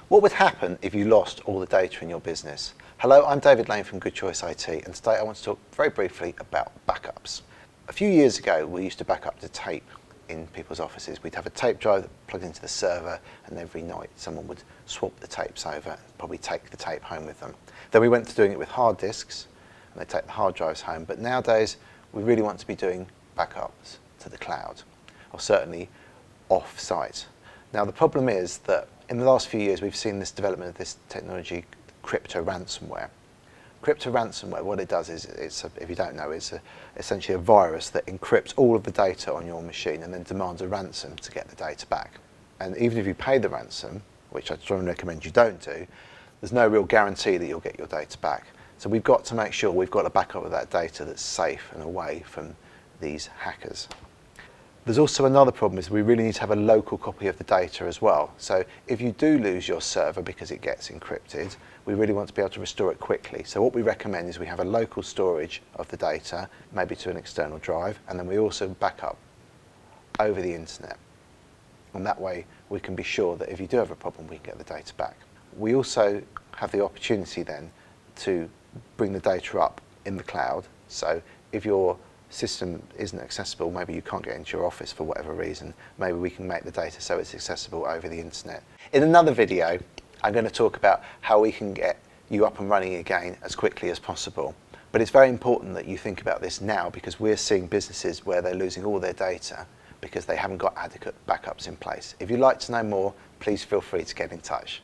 What would happen if you lost all the data in your business? Hello, I'm David Lane from Good Choice IT, and today I want to talk very briefly about backups. A few years ago, we used to back up to tape in people's offices. We'd have a tape drive that plugged into the server, and every night someone would swap the tapes over and probably take the tape home with them. Then we went to doing it with hard disks, and they take the hard drives home. But nowadays, we really want to be doing backups to the cloud, or certainly off-site. Now, the problem is that in the last few years, we've seen this development of this technology, crypto-ransomware. Crypto-ransomware, what it does is, if you don't know, it's essentially a virus that encrypts all of the data on your machine and then demands a ransom to get the data back. And even if you pay the ransom, which I strongly recommend you don't do, there's no real guarantee that you'll get your data back. So we've got to make sure we've got a backup of that data that's safe and away from these hackers. There's also another problem, is we really need to have a local copy of the data as well. So if you do lose your server because it gets encrypted, we really want to be able to restore it quickly. So what we recommend is we have a local storage of the data, maybe to an external drive, and then we also back up over the internet. And that way we can be sure that if you do have a problem, we can get the data back. We also have the opportunity then to bring the data up in the cloud. So if your system isn't accessible, maybe you can't get into your office for whatever reason, maybe we can make the data so it's accessible over the internet. In another video, I'm going to talk about how we can get you up and running again as quickly as possible. But it's very important that you think about this now, because we're seeing businesses where they're losing all their data because they haven't got adequate backups in place. If you'd like to know more, please feel free to get in touch.